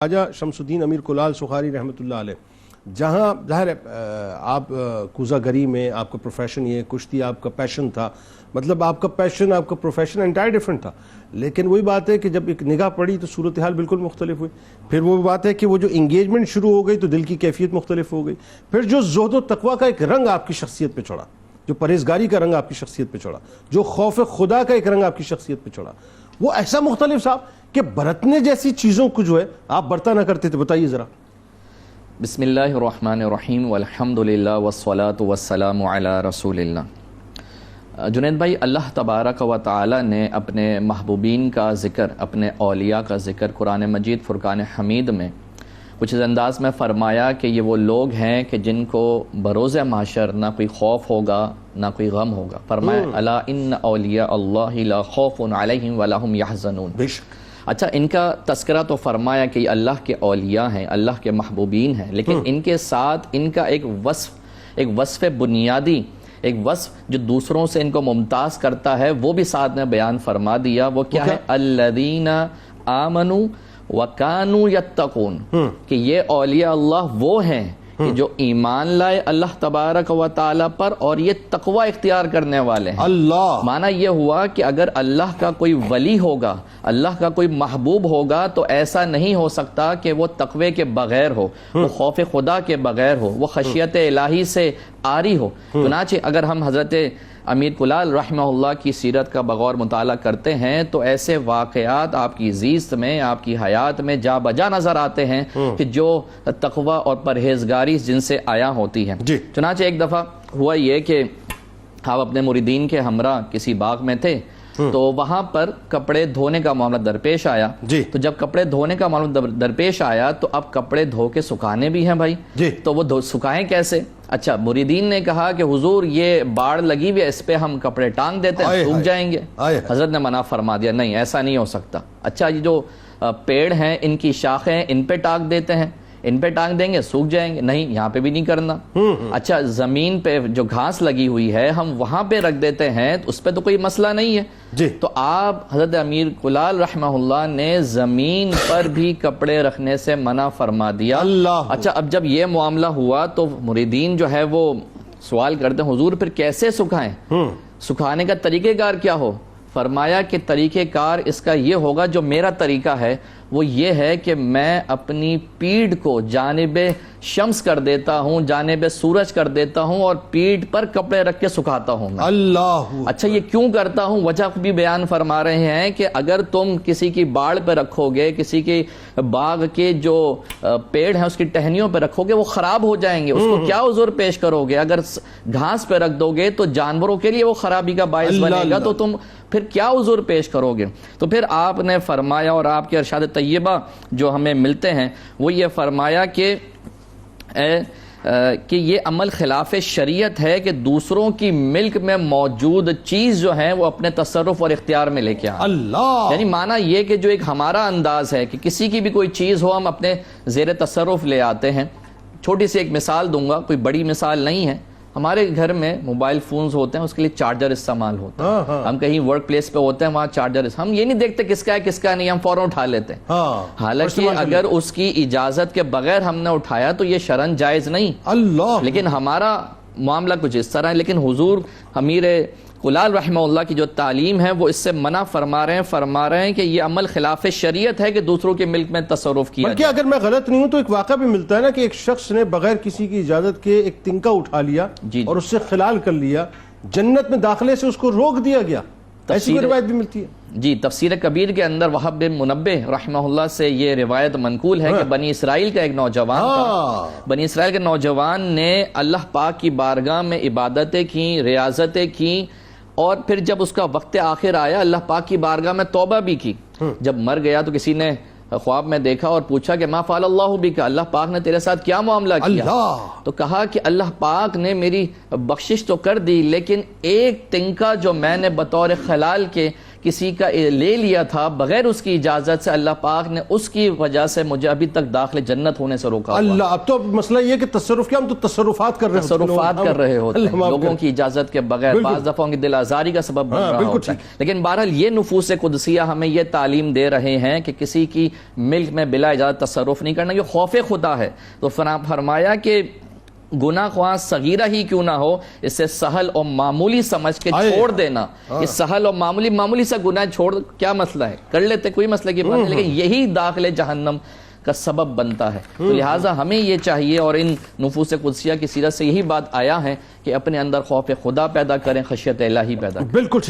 خواجہ شمس الدین امیر کلال سخاری رحمۃ اللہ علیہ، جہاں ظاہر ہے آپ کوزہ گری میں آپ کا پروفیشن یہ کشتی آپ کا پیشن تھا، مطلب آپ کا پیشن آپ کا پروفیشن انٹائر ڈیفرنٹ تھا، لیکن وہی بات ہے کہ جب ایک نگاہ پڑی تو صورتحال بالکل مختلف ہوئی. پھر وہ بات ہے کہ وہ جو انگیجمنٹ شروع ہو گئی تو دل کی کیفیت مختلف ہو گئی. پھر جو زہد و تقویٰ کا ایک رنگ آپ کی شخصیت پہ چڑھا، جو پرہیزگاری کا رنگ آپ کی شخصیت پہ چڑھا، جو خوف خدا کا ایک رنگ آپ کی شخصیت پہ چڑھا، وہ ایسا مختلف صاحب کہ برتنے جیسی چیزوں کو جو ہے آپ برتا نہ کرتے تھے. بتائیے ذرا. بسم اللہ الرحمن الرحیم والحمدللہ والصلاة والسلام علی رسول اللہ. جنید بھائی، اللہ تبارک و تعالی نے اپنے محبوبین کا ذکر، اپنے اولیاء کا ذکر قرآن مجید فرقان حمید میں کچھ اس انداز میں فرمایا کہ یہ وہ لوگ ہیں کہ جن کو بروز محشر نہ کوئی خوف ہوگا نہ کوئی غم ہوگا. فرمایا الا ان اولیاء اللہ لا خوف علیہم ولا هم یحزنون. اچھا، ان کا تذکرہ تو فرمایا کہ یہ اللہ کے اولیاء ہیں، اللہ کے محبوبین ہیں، لیکن ان کے ساتھ ان کا ایک وصف بنیادی، ایک وصف جو دوسروں سے ان کو ممتاز کرتا ہے، وہ بھی ساتھ میں بیان فرما دیا. وہ کیا ہے؟ الذین آمنوا وکانوا یتقون، کہ یہ اولیاء اللہ وہ ہیں کہ جو ایمان لائے اللہ تبارک و تعالی پر اور یہ تقوی اختیار کرنے والے ہیں. اللہ معنی یہ ہوا کہ اگر اللہ کا کوئی ولی ہوگا، اللہ کا کوئی محبوب ہوگا، تو ایسا نہیں ہو سکتا کہ وہ تقوی کے بغیر ہو، وہ خوف خدا کے بغیر ہو، وہ خشیت الہی سے عاری ہو. چنانچہ اگر ہم حضرت امیر کلال رحمہ اللہ کی سیرت کا بغور مطالعہ کرتے ہیں تو ایسے واقعات آپ کی زیست میں، آپ کی حیات میں جا بجا نظر آتے ہیں کہ جو تقوی اور پرہیزگاری جن سے آیا ہوتی ہے. چنانچہ ایک دفعہ ہوا یہ کہ آپ اپنے مریدین کے ہمراہ کسی باغ میں تھے، تو وہاں پر کپڑے دھونے کا معاملہ درپیش آیا. تو جب کپڑے دھونے کا معاملہ درپیش آیا تو اب کپڑے دھو کے سکھانے بھی ہیں بھائی، تو وہ سکھائیں کیسے؟ اچھا، مریدین نے کہا کہ حضور یہ باڑ لگی ہوئی ہے، اس پہ ہم کپڑے ٹانگ دیتے ہیں، سوکھ جائیں گے. حضرت نے منع فرما دیا، نہیں ایسا نہیں ہو سکتا. اچھا، یہ جو پیڑ ہیں ان کی شاخیں ان پہ ٹانگ دیتے ہیں، ان پہ ٹانگ دیں گے سوکھ جائیں گے، نہیں یہاں پہ بھی نہیں کرنا. اچھا، زمین پہ جو گھاس لگی ہوئی ہے ہم وہاں پہ رکھ دیتے ہیں، اس پہ تو کوئی مسئلہ نہیں ہے. تو آپ حضرت امیر کلال رحمہ اللہ نے زمین پر بھی کپڑے رکھنے سے منع فرما دیا. اچھا، اب جب یہ معاملہ ہوا تو مریدین جو ہے وہ سوال کرتے ہیں حضور پھر کیسے سکھائیں، سکھانے کا طریقہ کار کیا ہو؟ فرمایا کہ طریقہ کار اس کا یہ ہوگا، جو میرا طریقہ ہے وہ یہ ہے کہ میں اپنی پیٹھ کو جانب شمس کر دیتا ہوں، جانب سورج کر دیتا ہوں اور پیٹھ پر کپڑے رکھ کے سکھاتا ہوں. اللہ. اچھا، یہ کیوں کرتا ہوں؟ وجہ بھی بیان فرما رہے ہیں کہ اگر تم کسی کی باڑ پہ رکھو گے، کسی کے باغ کے جو پیڑ ہیں اس کی ٹہنیوں پہ رکھو گے، وہ خراب ہو جائیں گے، اس کو کیا عذر پیش کرو گے؟ اگر گھاس پہ رکھ دو گے تو جانوروں کے لیے وہ خرابی کا باعث بنے گا، تو تم پھر کیا عذر پیش کرو گے؟ تو پھر آپ نے فرمایا، اور آپ کے ارشاد طیبہ جو ہمیں ملتے ہیں وہ یہ فرمایا کہ یہ عمل خلاف شریعت ہے کہ دوسروں کی ملک میں موجود چیز جو ہے وہ اپنے تصرف اور اختیار میں لے کے آئیں. اللہ. یعنی معنی یہ کہ جو ایک ہمارا انداز ہے کہ کسی کی بھی کوئی چیز ہو ہم اپنے زیر تصرف لے آتے ہیں. چھوٹی سی ایک مثال دوں گا، کوئی بڑی مثال نہیں ہے. ہمارے گھر میں موبائل فونز ہوتے ہیں، اس کے لیے چارجر استعمال ہوتا ہے. ہم کہیں ورک پلیس پہ ہوتے ہیں، وہاں چارجر، ہم یہ نہیں دیکھتے کس کا ہے کس کا نہیں، ہم فوراً اٹھا لیتے ہیں. حالانکہ اگر اس کی اجازت کے بغیر ہم نے اٹھایا تو یہ شرعاً جائز نہیں. اللہ. لیکن ہمارا معاملہ کچھ اس طرح ہے. لیکن حضور امیر کلال رحمہ اللہ کی جو تعلیم ہے وہ اس سے منع فرما رہے ہیں کہ یہ عمل خلاف شریعت ہے کہ دوسروں کے ملک میں تصرف کیا بلکہ اگر میں غلط نہیں ہوں تو ایک واقعہ بھی ملتا ہے نا کہ ایک شخص نے بغیر کسی کی اجازت کے ایک تنکا اٹھا لیا اور اس سے خلال کر لیا، جنت میں داخلے سے اس کو روک دیا گیا. ایسی روایت بھی ملتی ہے. جی، تفسیر کبیر کے اندر وہب بن منبہ رحمہ اللہ سے یہ روایت منقول ہے کہ بنی اسرائیل کا ایک نوجوان تھا. بنی اسرائیل کے نوجوان نے اللہ پاک کی بارگاہ میں عبادتیں کی، ریاضتیں کی، اور پھر جب اس کا وقت آخر آیا اللہ پاک کی بارگاہ میں توبہ بھی کی. جب مر گیا تو کسی نے خواب میں دیکھا اور پوچھا کہ ما فعل اللہ بک، اللہ پاک نے تیرے ساتھ کیا معاملہ کیا؟ تو کہا کہ اللہ پاک نے میری بخشش تو کر دی، لیکن ایک تنکا جو میں نے بطور خلال کے کسی کا لے لیا تھا بغیر اس کی اجازت سے، اللہ پاک نے اس کی وجہ سے مجھے ابھی تک داخل جنت ہونے سے روکا ہوا۔ اللہ، اب تو مسئلہ یہ کہ تصرف کیا، ہم تو تصرفات کر رہے ہیں، تصرفات کر رہے ہوتے ہیں لوگوں کی اجازت کے بغیر، بعض دفعہ ان کی دل آزاری کا سبب بن رہا ہوتا ہے۔ لیکن بہرحال یہ نفوس قدسیہ ہمیں یہ تعلیم دے رہے ہیں کہ کسی کی ملک میں بلا اجازت تصرف نہیں کرنا، یہ خوف خدا ہے۔ تو فرمایا کہ گناہ خواہ صغیرہ ہی کیوں نہ ہو، اسے سہل اور معمولی سمجھ کے چھوڑ دینا۔ یہ سہل اور معمولی سا گناہ چھوڑ، کیا مسئلہ ہے، کر لیتے، کوئی مسئلہ کی بات نہیں، لیکن یہی داخل جہنم کا سبب بنتا ہے۔ تو لہٰذا ہمیں یہ چاہیے، اور ان نفوس قدسیہ کی سیرت سے یہی بات آیا ہے کہ اپنے اندر خوف خدا پیدا کریں، خشیت الہی پیدا کریں۔ بالکل